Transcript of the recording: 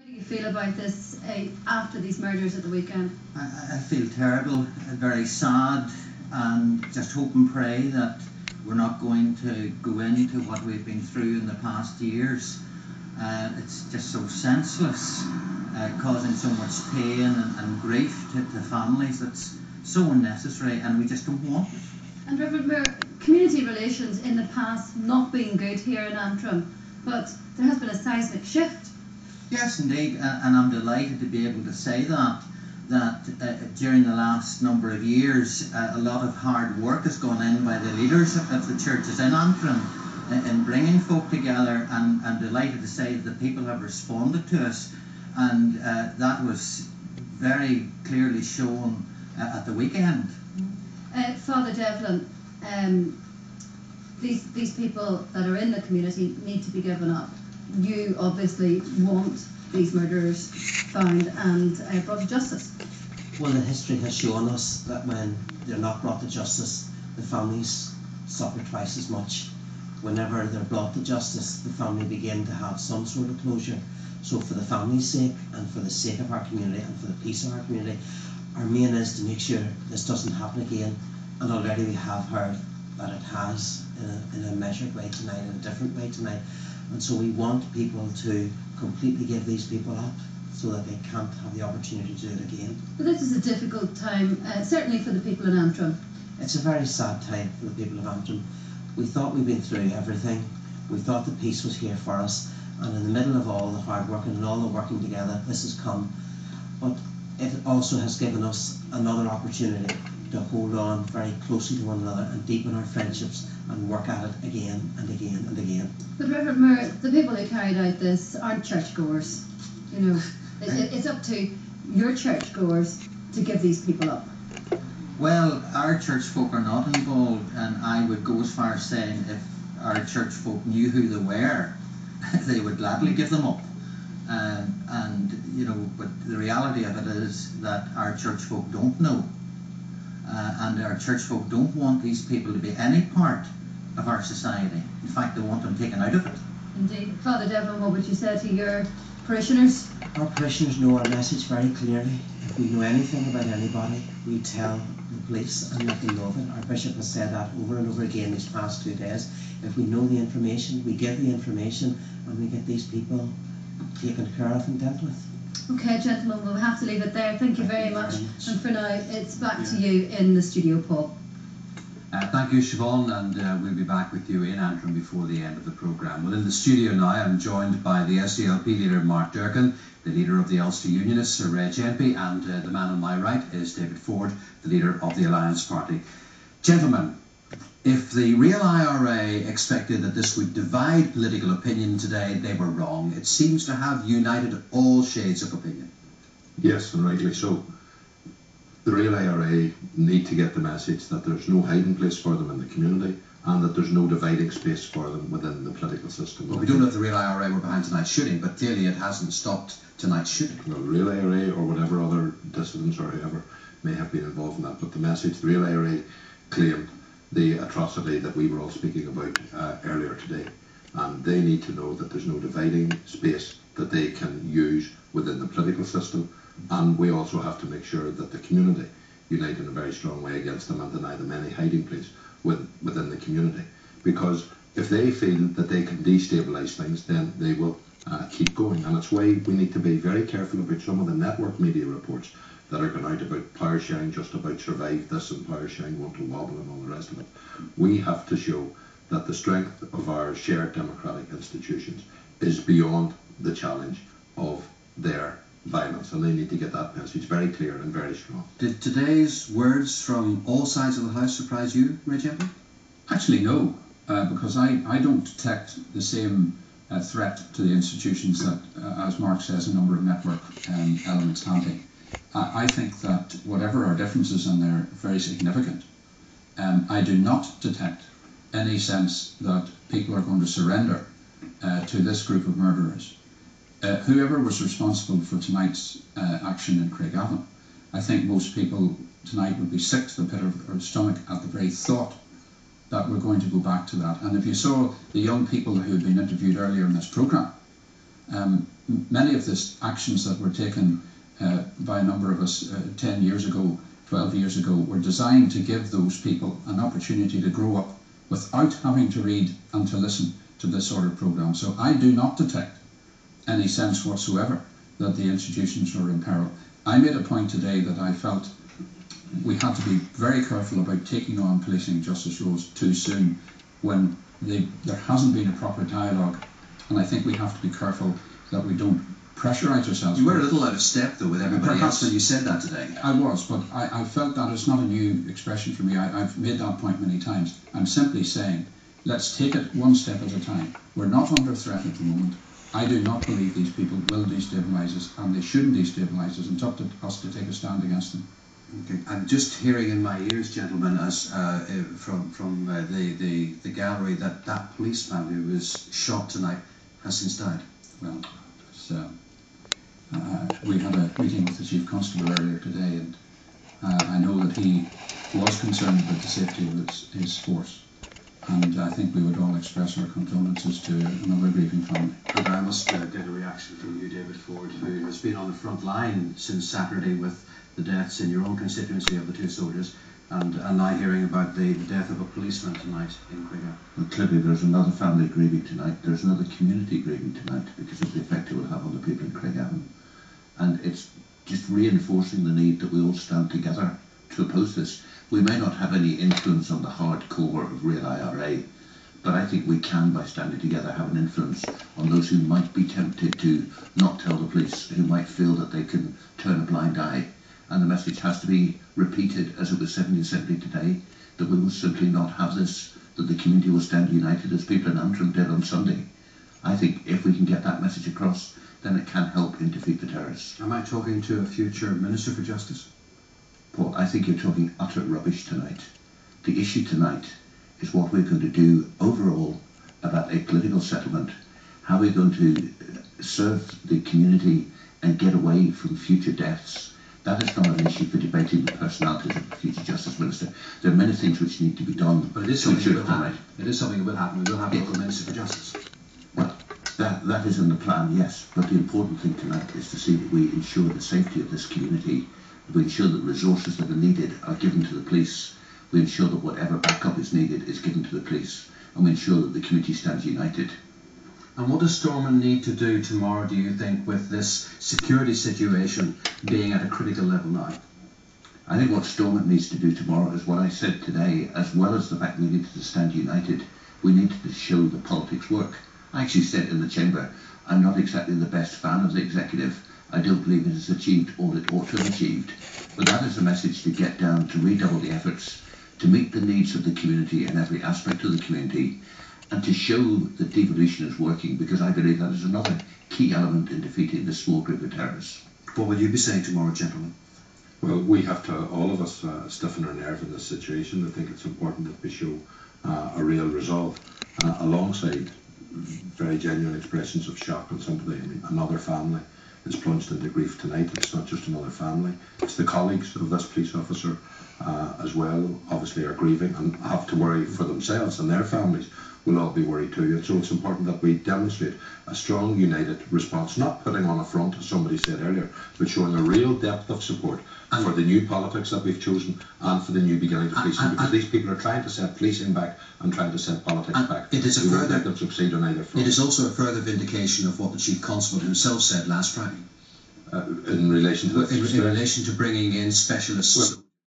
How do you feel about this after these murders at the weekend? I feel terrible, very sad, and just hope and pray that we're not going to go into what we've been through in the past years. It's just so senseless, causing so much pain and grief to families. That's so unnecessary, and we just don't want it. And Reverend Mayor, community relations in the past not been good here in Antrim, but there has been a seismic shift. Yes, indeed, and I'm delighted to be able to say that during the last number of years, a lot of hard work has gone in by the leaders of the churches in Antrim in bringing folk together, and I'm delighted to say that the people have responded to us, and that was very clearly shown at the weekend. Father Devlin, these people that are in the community need to be given up. You obviously want these murderers found and brought to justice. Well, the history has shown us that when they're not brought to justice, the families suffer twice as much. Whenever they're brought to justice, the family begin to have some sort of closure. So for the family's sake, and for the sake of our community, and for the peace of our community, our main is to make sure this doesn't happen again. And already we have heard that it has in a measured way tonight, in a different way tonight. And so we want people to completely give these people up so that they can't have the opportunity to do it again. But this is a difficult time, certainly for the people in Antrim. It's a very sad time for the people of Antrim. We thought we'd been through everything. We thought the peace was here for us. And in the middle of all the hard work and all the working together, this has come. But it also has given us another opportunity to hold on very closely to one another and deepen our friendships and work at it again and again and again. But Reverend Mayor, the people who carried out this aren't churchgoers. You know, it's up to your churchgoers to give these people up. Well, our church folk are not involved, and I would go as far as saying if our church folk knew who they were, they would gladly give them up. And you know, but the reality of it is that our church folk don't know. And our church folk don't want these people to be any part of our society. In fact, they want them taken out of it. Indeed. Father Devlin, what would you say to your parishioners? Our parishioners know our message very clearly. If we know anything about anybody, we tell the police and let them know of it. Our bishop has said that over and over again these past 2 days. If we know the information, we give the information, and we get these people taken care of and dealt with. Okay, gentlemen, we'll have to leave it there. Thank you very much. And for now, it's back to you in the studio, Paul. Thank you, Siobhan, and we'll be back with you in Antrim before the end of the programme. Well, in the studio now, I'm joined by the SDLP leader, Mark Durkin, the leader of the Ulster Unionists, Sir Reg Empey, and the man on my right is David Ford, the leader of the Alliance Party. Gentlemen, if the real IRA expected that this would divide political opinion today, they were wrong. It seems to have united all shades of opinion. Yes, and rightly so. The real IRA need to get the message that there's no hiding place for them in the community, and that there's no dividing space for them within the political system. Well, we don't know if the real IRA were behind tonight's shooting, but clearly it hasn't stopped tonight's shooting. Well, the real IRA or whatever other dissidents or whoever may have been involved in that, but the message, the real IRA claimed the atrocity that we were all speaking about earlier today, and they need to know that there's no dividing space that they can use within the political system, and we also have to make sure that the community unite in a very strong way against them and deny them any hiding place within the community, because if they feel that they can destabilise things, then they will keep going. And it's why we need to be very careful about some of the network media reports that are going out about power sharing just about survive this and power sharing won't wobble and all the rest of it. We have to show that the strength of our shared democratic institutions is beyond the challenge of their violence, and they need to get that message very clear and very strong. Did today's words from all sides of the House surprise you, Reg Empey? Actually, no, because I don't detect the same threat to the institutions that, as Mark says, a number of network elements have. I think that whatever our differences in there are very significant. I do not detect any sense that people are going to surrender to this group of murderers. Whoever was responsible for tonight's action in Craigavon, I think most people tonight would be sick to the pit of their stomach at the very thought that we're going to go back to that. And if you saw the young people who had been interviewed earlier in this programme, many of the actions that were taken by a number of us 10 years ago, 12 years ago, were designed to give those people an opportunity to grow up without having to read and to listen to this sort of programme. So I do not detect any sense whatsoever that the institutions are in peril. I made a point today that I felt we had to be very careful about taking on policing justice roles too soon when there hasn't been a proper dialogue, and I think we have to be careful that we don't pressurise ourselves. You were a little out of step though with everybody else when you said that today. I was, but I felt that it's not a new expression for me. I've made that point many times. I'm simply saying, let's take it one step at a time. We're not under threat at the moment. I do not believe these people will destabilise us, and they shouldn't destabilise us. It's up to us to take a stand against them. Okay. I'm just hearing in my ears, gentlemen, as from the gallery, that policeman who was shot tonight has since died. Well, we had a meeting with the Chief Constable earlier today, and I know that he was concerned about the safety of his force. And I think we would all express our condolences to another grieving family. And I must get a reaction from you, David Ford, who has been on the front line since Saturday with the deaths in your own constituency of the two soldiers, and now hearing about the death of a policeman tonight in Craigavon. Well, clearly there's another family grieving tonight, there's another community grieving tonight because of the effect it will have on the people in Craigavon. And it's just reinforcing the need that we all stand together to oppose this. We may not have any influence on the hardcore of real IRA, but I think we can, by standing together, have an influence on those who might be tempted to not tell the police, who might feel that they can turn a blind eye. And the message has to be repeated, as it was said in the Assembly today, that we will simply not have this, that the community will stand united as people in Antrim did on Sunday. I think if we can get that message across, then it can help in defeat the terrorists. Am I talking to a future Minister for Justice? Paul, I think you're talking utter rubbish tonight. The issue tonight is what we're going to do overall about a political settlement, how we're going to serve the community and get away from future deaths. That is not an issue for debating the personalities of the future Justice Minister. There are many things which need to be done. But it is something that will happen. It is something that will happen. We will have a local Minister for Justice. Well, that is in the plan, yes. But the important thing tonight is to see that we ensure the safety of this community. We ensure that resources that are needed are given to the police. We ensure that whatever backup is needed is given to the police. And we ensure that the community stands united. And what does Stormont need to do tomorrow, do you think, with this security situation being at a critical level now? I think what Stormont needs to do tomorrow is what I said today, as well as the fact we need to stand united. We need to show the politics work. I actually said in the chamber, I'm not exactly the best fan of the executive. I don't believe it has achieved all it ought to have achieved. But that is a message to get down, to redouble the efforts, to meet the needs of the community in every aspect of the community, and to show that devolution is working, because I believe that is another key element in defeating this small group of terrorists. What will you be saying tomorrow, gentlemen? Well, we have to, all of us, stiffen our nerve in this situation. I think it's important that we show a real resolve, alongside very genuine expressions of shock and sympathy. I mean, another family is plunged into grief tonight. It's not just another family, it's the colleagues of this police officer as well, obviously are grieving and have to worry for themselves, and their families will all be worried too. And so it's important that we demonstrate a strong, united response, not putting on a front, as somebody said earlier, but showing a real depth of support for the new politics that we've chosen and for the new beginnings of policing, because these people are trying to set policing back and trying to set politics back. It is we won't let them succeed on either front. It is also a further vindication of what the Chief Constable himself said last Friday. In relation to in relation to bringing in specialists.